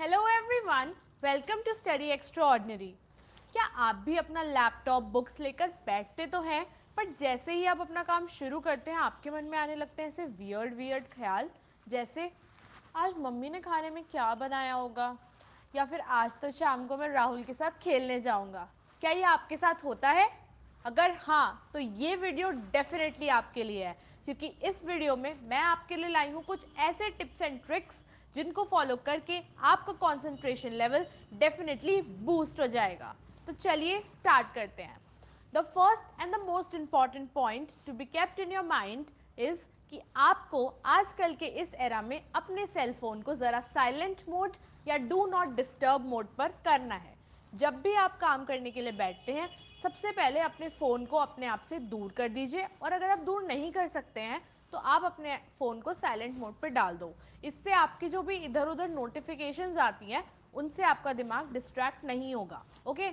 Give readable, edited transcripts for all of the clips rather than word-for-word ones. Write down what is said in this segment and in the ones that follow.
Hello everyone, welcome to study extraordinary. क्या आप भी अपना लैपटॉप बुक्स लेकर बैठते तो हैं, पर जैसे ही आप अपना काम शुरू करते हैं आपके मन में आने लगते हैं ऐसे वियर्ड वियर्ड ख्याल, जैसे आज मम्मी ने खाने में क्या बनाया होगा, या फिर आज तो शाम को मैं राहुल के साथ खेलने जाऊंगा। क्या ये आपके साथ होता है? अगर हाँ तो ये वीडियो डेफिनेटली आपके लिए है, क्योंकि इस वीडियो में मैं आपके लिए लाई हूँ कुछ ऐसे टिप्स एंड ट्रिक्स जिनको फॉलो करके आपका कंसंट्रेशन लेवल डेफिनेटली बूस्ट हो जाएगा। तो चलिए स्टार्ट करते हैं। The first and the most important point to be kept in your mind is कि आपको आजकल के इस एरा में अपने सेल फोन को ज़रा साइलेंट मोड या डू नॉट डिस्टर्ब मोड पर करना है। जब भी आप काम करने के लिए बैठते हैं, सबसे पहले अपने फ़ोन को अपने आप से दूर कर दीजिए, और अगर आप दूर नहीं कर सकते हैं तो आप अपने फ़ोन को साइलेंट मोड पर डाल दो। इससे आपकी जो भी इधर उधर नोटिफिकेशंस आती हैं उनसे आपका दिमाग डिस्ट्रैक्ट नहीं होगा। Okay,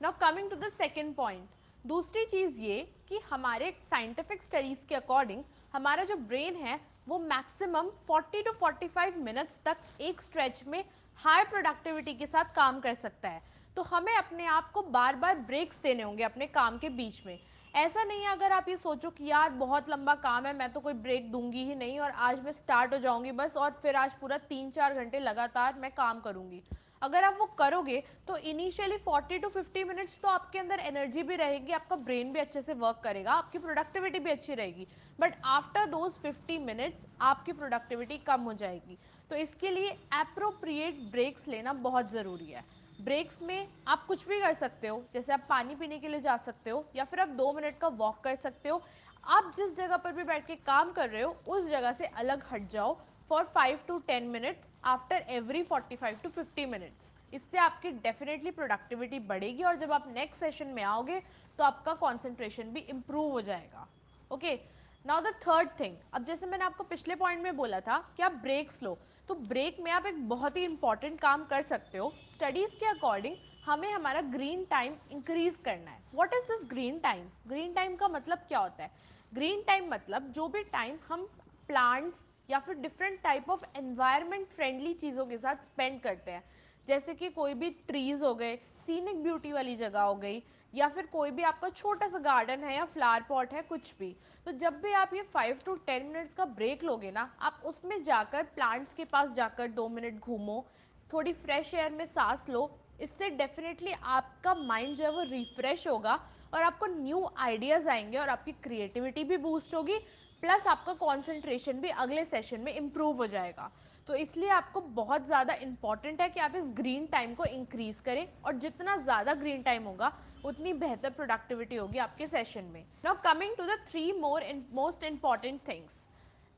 now coming to the second point. दूसरी चीज़ ये कि हमारे साइंटिफिक स्टडीज़ के अकॉर्डिंग हमारा जो ब्रेन है वो मैक्सिमम 40 टू 45 मिनट्स तक एक स्ट्रेच में हाई प्रोडक्टिविटी के साथ काम कर सकता है। तो हमें अपने आप को बार बार ब्रेक्स देने होंगे अपने काम के बीच में। ऐसा नहीं है अगर आप ये सोचो कि यार बहुत लंबा काम है, मैं तो कोई ब्रेक दूंगी ही नहीं और आज मैं स्टार्ट हो जाऊंगी बस, और फिर आज पूरा 3-4 घंटे लगातार मैं काम करूंगी। अगर आप वो करोगे तो इनिशियली 40 टू 50 मिनट्स तो आपके अंदर एनर्जी भी रहेगी, आपका ब्रेन भी अच्छे से वर्क करेगा, आपकी प्रोडक्टिविटी भी अच्छी रहेगी। बट आफ्टर दोज 50 मिनट्स आपकी प्रोडक्टिविटी कम हो जाएगी। तो इसके लिए अप्रोप्रिएट ब्रेक्स लेना बहुत ज़रूरी है। ब्रेक्स में आप कुछ भी कर सकते हो, जैसे आप पानी पीने के लिए जा सकते हो या फिर आप 2 मिनट का वॉक कर सकते हो। आप जिस जगह पर भी बैठ के काम कर रहे हो उस जगह से अलग हट जाओ for 5 to 10 minutes after every 45 to 50 minutes. इससे आपकी डेफिनेटली प्रोडक्टिविटी बढ़ेगी और जब आप नेक्स्ट सेशन में आओगे तो आपका कॉन्सेंट्रेशन भी इम्प्रूव हो जाएगा। Okay, now the third thing. अब जैसे मैंने आपको पिछले पॉइंट में बोला था कि आप ब्रेक्स लो, तो ब्रेक में आप एक बहुत ही इंपॉर्टेंट काम कर सकते हो। स्टडीज़ के अकॉर्डिंग हमें हमारा ग्रीन टाइम इंक्रीज करना है। What is this green time? Green time का मतलब क्या होता है? ग्रीन टाइम मतलब जो भी टाइम हम प्लांट्स या फिर different type of environment friendly चीज़ों के साथ स्पेंड करते हैं, जैसे कि कोई भी ट्रीज हो गए, सीनिक ब्यूटी वाली जगह हो गई, या फिर कोई भी आपका छोटा सा गार्डन है या फ्लावर पॉट है, कुछ भी। तो जब भी आप ये 5 to 10 मिनट्स का ब्रेक लोगे ना, आप उसमें जाकर प्लांट्स के पास जाकर 2 मिनट घूमो, थोड़ी फ्रेश एयर में सांस लो। इससे डेफिनेटली आपका माइंड जो है वो रिफ्रेश होगा और आपको न्यू आइडियाज़ आएंगे और आपकी क्रिएटिविटी भी बूस्ट होगी, प्लस आपका कॉन्सेंट्रेशन भी अगले सेशन में इम्प्रूव हो जाएगा। तो इसलिए आपको बहुत ज़्यादा इंपॉर्टेंट है कि आप इस ग्रीन टाइम को इंक्रीज करें, और जितना ज़्यादा ग्रीन टाइम होगा उतनी बेहतर प्रोडक्टिविटी होगी आपके सेशन में। Now coming to the three most important things.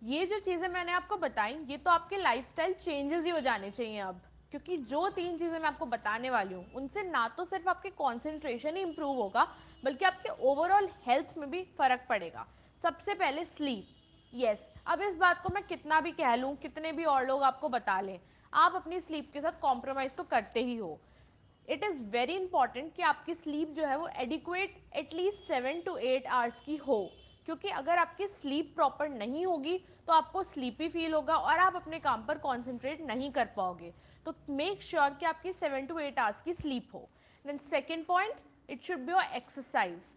ये जो चीज़ें मैंने आपको बताई ये तो आपके लाइफस्टाइल चेंजेस ही हो जाने चाहिए अब, क्योंकि जो 3 चीज़ें मैं आपको बताने वाली हूँ उनसे ना तो सिर्फ आपके कॉन्सेंट्रेशन ही इंप्रूव होगा, बल्कि आपके ओवरऑल हेल्थ में भी फर्क पड़ेगा। सबसे पहले स्लीप। यस, अब इस बात को मैं कितना भी कह लूँ, कितने भी और लोग आपको बता लें, आप अपनी स्लीप के साथ कॉम्प्रोमाइज़ तो करते ही हो। इट इज़ वेरी इंपॉर्टेंट कि आपकी स्लीप जो है वो एडिक्वेट एटलीस्ट 7 to 8 आवर्स की हो, क्योंकि अगर आपकी स्लीप प्रॉपर नहीं होगी तो आपको स्लीपी फील होगा और आप अपने काम पर कॉन्सेंट्रेट नहीं कर पाओगे। तो मेक श्योर कि आपकी 7 to 8 आवर्स की स्लीप हो। Then second point, it should be your exercise.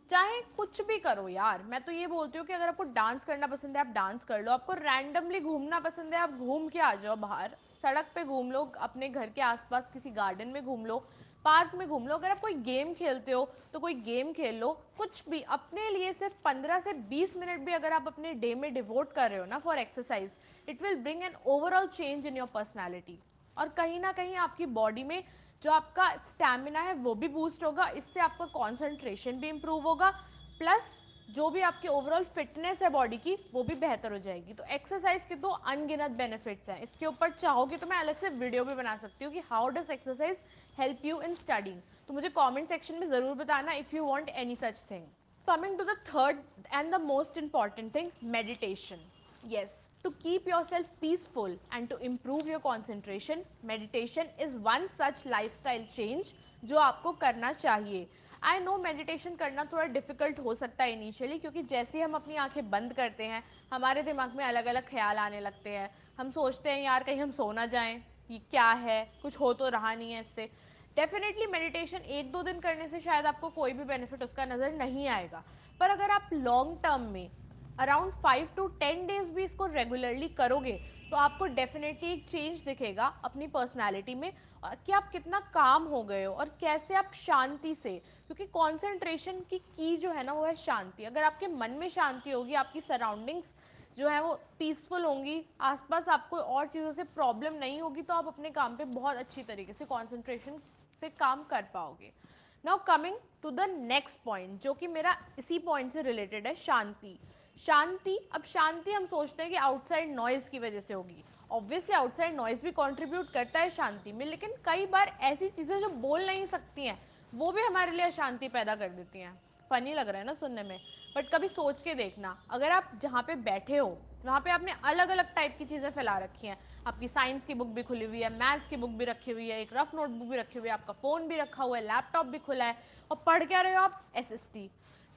चाहे कुछ भी करो यार, मैं तो ये बोलती हूँ कि अगर आपको डांस करना पसंद है आप डांस कर लो, आपको रैंडमली घूमना पसंद है आप घूम के आ जाओ, बाहर सड़क पे घूम लो, अपने घर के आसपास किसी गार्डन में घूम लो, पार्क में घूम लो। अगर आप कोई गेम खेलते हो तो कोई गेम खेल लो, कुछ भी अपने लिए सिर्फ 15 से 20 मिनट भी अगर आप अपने डे में डिवोट कर रहे हो ना for exercise, it will bring an overall change in your personality. और कहीं ना कहीं आपकी बॉडी में जो आपका स्टैमिना है वो भी बूस्ट होगा, इससे आपका कॉन्सेंट्रेशन भी इंप्रूव होगा, प्लस जो भी आपकी ओवरऑल फिटनेस है बॉडी की वो भी बेहतर हो जाएगी। तो एक्सरसाइज के तो अनगिनत बेनिफिट्स हैं, इसके ऊपर चाहोगे तो मैं अलग से वीडियो भी बना सकती हूँ कि how does exercise help you in studying. तो मुझे कमेंट सेक्शन में ज़रूर बताना if you want any such thing. Coming to the third and the most important thing, meditation. Yes, to keep yourself peaceful and to improve your concentration, meditation is one such lifestyle change जो आपको करना चाहिए। I know meditation करना थोड़ा difficult हो सकता है initially, क्योंकि जैसे ही हम अपनी आंखें बंद करते हैं हमारे दिमाग में अलग अलग ख्याल आने लगते हैं, हम सोचते हैं यार कहीं हम सो ना जाएं, ये क्या है, कुछ हो तो रहा नहीं है इससे। डेफिनेटली मेडिटेशन एक दो दिन करने से शायद आपको कोई भी बेनिफिट उसका नज़र नहीं आएगा, पर अगर आप लॉन्ग टर्म में अराउंड 5 to 10 डेज भी इसको रेगुलरली करोगे तो आपको डेफिनेटली एक चेंज दिखेगा अपनी पर्सनालिटी में, कि आप कितना काम हो गए हो और कैसे आप शांति से, क्योंकि कंसंट्रेशन की जो है ना वो है शांति। अगर आपके मन में शांति होगी, आपकी सराउंडिंग्स जो है वो पीसफुल होंगी, आसपास आपको और चीज़ों से प्रॉब्लम नहीं होगी, तो आप अपने काम पे बहुत अच्छी तरीके से कंसंट्रेशन से काम कर पाओगे। Now coming to the next point, जो कि मेरा इसी पॉइंट से रिलेटेड है, शांति। शांति, अब शांति हम सोचते हैं कि आउटसाइड नॉइज की वजह से होगी। ऑब्वियसली आउटसाइड नॉइज भी कंट्रीब्यूट करता है शांति में, लेकिन कई बार ऐसी चीज़ें जो बोल नहीं सकती हैं वो भी हमारे लिए अशांति पैदा कर देती हैं। फनी लग रहा है ना सुनने में, बट कभी सोच के देखना, अगर आप जहाँ पे बैठे हो वहाँ पे आपने अलग अलग टाइप की चीज़ें फैला रखी हैं, आपकी साइंस की बुक भी खुली हुई है, मैथ्स की बुक भी रखी हुई है, एक रफ नोटबुक भी रखी हुई है, आपका फ़ोन भी रखा हुआ है, लैपटॉप भी खुला है, और पढ़ क्या रहे हो आप, एसएसटी।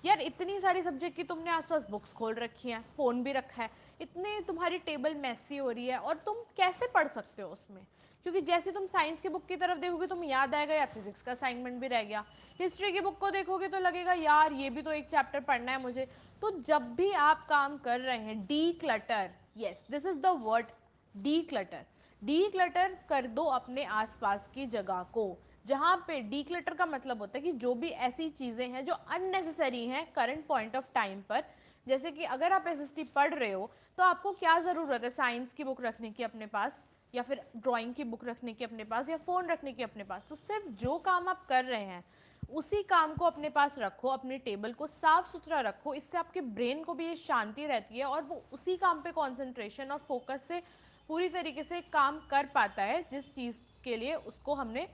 यार इतनी सारी सब्जेक्ट की तुमने आसपास बुक्स खोल रखी हैं, फ़ोन भी रखा है, इतने तुम्हारी टेबल मैसी हो रही है, और तुम कैसे पढ़ सकते हो उसमें? क्योंकि जैसे तुम साइंस की बुक की तरफ देखोगे तुम याद आएगा यार फिजिक्स का असाइनमेंट भी रह गया, हिस्ट्री की बुक को देखोगे तो लगेगा यार ये भी तो एक चैप्टर पढ़ना है मुझे। तो जब भी आप काम कर रहे हैं, D clutter, yes this is the word, D clutter. D clutter कर दो अपने आसपास की जगह को, जहाँ पे डी क्लटर का मतलब होता है कि जो भी ऐसी चीज़ें हैं जो अननेसेसरी हैं करंट पॉइंट ऑफ टाइम पर, जैसे कि अगर आप एसएसटी पढ़ रहे हो तो आपको क्या ज़रूरत है साइंस की बुक रखने की अपने पास, या फिर ड्राइंग की बुक रखने की अपने पास, या फ़ोन रखने की अपने पास। तो सिर्फ जो काम आप कर रहे हैं उसी काम को अपने पास रखो, अपने टेबल को साफ सुथरा रखो, इससे आपके ब्रेन को भी ये शांति रहती है और वो उसी काम पे कंसंट्रेशन और फोकस से पूरी तरीके से काम कर पाता है जिस चीज़ के लिए उसको हमने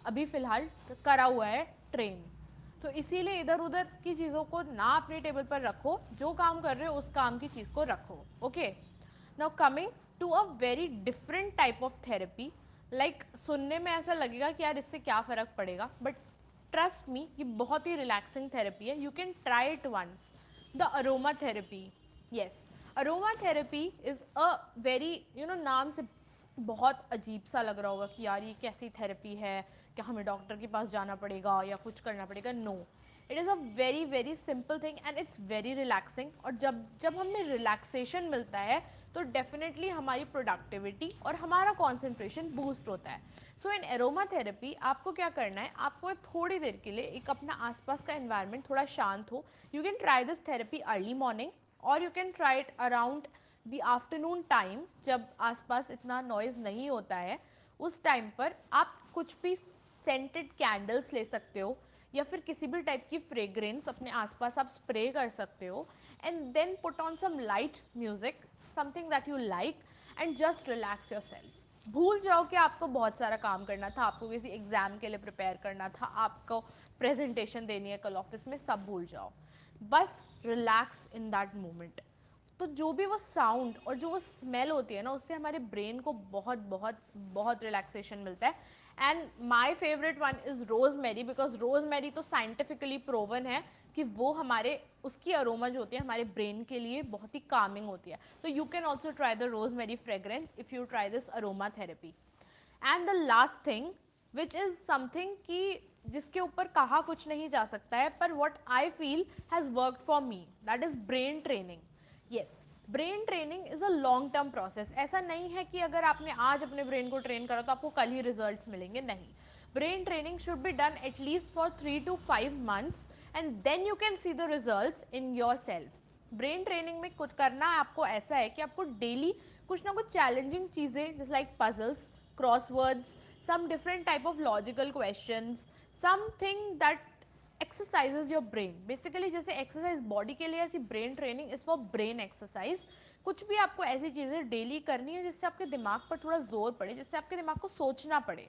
अभी फ़िलहाल करा हुआ है ट्रेन। तो इसीलिए इधर उधर की चीज़ों को ना अपने टेबल पर रखो, जो काम कर रहे हो उस काम की चीज़ को रखो। Okay, now coming to a very different type of therapy, like सुनने में ऐसा लगेगा कि यार इससे क्या फ़र्क पड़ेगा, बट ट्रस्ट मी ये बहुत ही रिलैक्सिंग थेरेपी है, you can try it once, the aroma therapy. Yes, aroma therapy is a very नाम से बहुत अजीब सा लग रहा होगा कि यार ये कैसी थेरेपी है, क्या हमें डॉक्टर के पास जाना पड़ेगा या कुछ करना पड़ेगा? No, it is a very very simple thing and it's very relaxing. और जब जब हमें रिलैक्सेशन मिलता है तो डेफिनेटली हमारी प्रोडक्टिविटी और हमारा कॉन्सेंट्रेशन बूस्ट होता है। सो इन एरोमा थेरेपी आपको क्या करना है, आपको थोड़ी देर के लिए एक अपना आसपास का एनवायरनमेंट थोड़ा शांत हो, you can try this therapy early morning और you can try it around the afternoon time, जब आसपास इतना नॉइज़ नहीं होता है। उस टाइम पर आप कुछ भी सेंटेड कैंडल्स ले सकते हो या फिर किसी भी टाइप की फ्रेग्रेंस अपने आसपास आप स्प्रे कर सकते हो, and then put on some light music, something that you like, and just relax yourself. भूल जाओ कि आपको बहुत सारा काम करना था, आपको किसी एग्जाम के लिए प्रिपेयर करना था, आपको प्रेजेंटेशन देनी है कल ऑफिस में, सब भूल जाओ, बस रिलैक्स इन दैट मोमेंट। तो जो भी वो साउंड और जो वो स्मेल होती है ना, उससे हमारे ब्रेन को बहुत बहुत बहुत रिलैक्सेशन मिलता है। And my favourite one is rosemary, because rosemary तो साइंटिफिकली प्रोवन है कि वो हमारे उसकी अरोमा जो होती है हमारे ब्रेन के लिए बहुत ही कामिंग होती है। तो you can also try the rosemary fragrance if you try this aroma therapy. And the last thing which is something कि जिसके ऊपर कहा कुछ नहीं जा सकता है, पर what I feel has worked for me, that is brain training. Yes, brain training is a long term process. ऐसा नहीं है कि अगर आपने आज अपने ब्रेन को ट्रेन करा तो आपको कल ही रिजल्ट्स मिलेंगे, नहीं। Brain training should be done at least for 3 to 5 months and then you can see the results in yourself. Brain training में कुछ करना आपको ऐसा है कि आपको डेली कुछ ना कुछ चैलेंजिंग चीज़ें, जैसे like puzzles, crosswords, some different type of logical questions, something that exercises your brain. Basically जैसे एक्सरसाइज बॉडी के लिए, ऐसी brain training is for brain exercise. कुछ भी आपको ऐसी चीज़ें डेली करनी है जिससे आपके दिमाग पर थोड़ा जोर पड़े, जिससे आपके दिमाग को सोचना पड़े।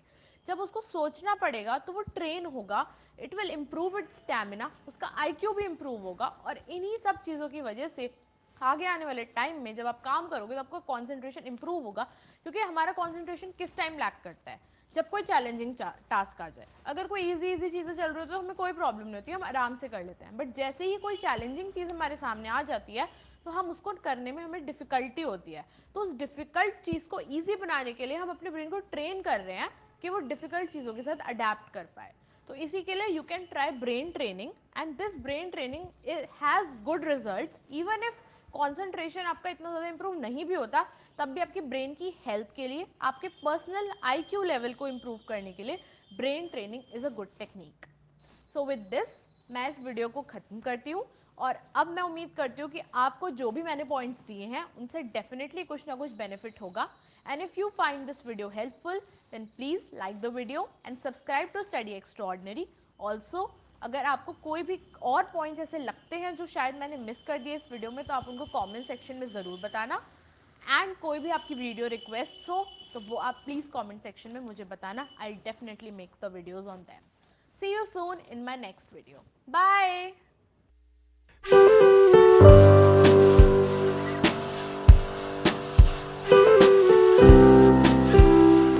जब उसको सोचना पड़ेगा तो वो ट्रेन होगा, it will improve it's stamina, उसका आईक्यू भी इम्प्रूव होगा, और इन्हीं सब चीज़ों की वजह से आगे आने वाले टाइम में जब आप काम करोगे तो आपका कॉन्सेंट्रेशन इंप्रूव होगा। क्योंकि हमारा कॉन्सेंट्रेशन किस टाइम लैक करता है, जब कोई चैलेंजिंग टास्क आ जाए। अगर कोई इजी इजी चीज़ें चल रही हो तो हमें कोई प्रॉब्लम नहीं होती, हम आराम से कर लेते हैं, बट जैसे ही कोई चैलेंजिंग चीज़ हमारे सामने आ जाती है तो हम उसको करने में हमें डिफ़िकल्टी होती है। तो उस डिफ़िकल्ट चीज़ को ईज़ी बनाने के लिए हम अपने ब्रेन को ट्रेन कर रहे हैं कि वो डिफ़िकल्ट चीज़ों के साथ अडेप्ट कर पाए। तो इसी के लिए you can try brain training, and this brain training has good results. Even if concentration आपका इतना ज़्यादा इंप्रूव नहीं भी होता, तब भी आपके ब्रेन की हेल्थ के लिए, आपके पर्सनल IQ लेवल को इम्प्रूव करने के लिए brain training is a good technique. So with this मैं इस वीडियो को ख़त्म करती हूँ, और अब मैं उम्मीद करती हूँ कि आपको जो भी मैंने पॉइंट्स दिए हैं उनसे डेफिनेटली कुछ ना कुछ बेनिफिट होगा। And if you find this video helpful, then please like the video and subscribe to study extraordinary. Also, अगर आपको कोई भी और पॉइंट्स ऐसे लगते हैं जो शायद मैंने मिस कर दिए इस वीडियो में, तो आप उनको कॉमेंट सेक्शन में ज़रूर बताना। एंड कोई भी आपकी वीडियो रिक्वेस्ट हो तो वो आप प्लीज़ कमेंट सेक्शन में मुझे बताना। I definitely make the videos on them. See you soon in my next video. Bye.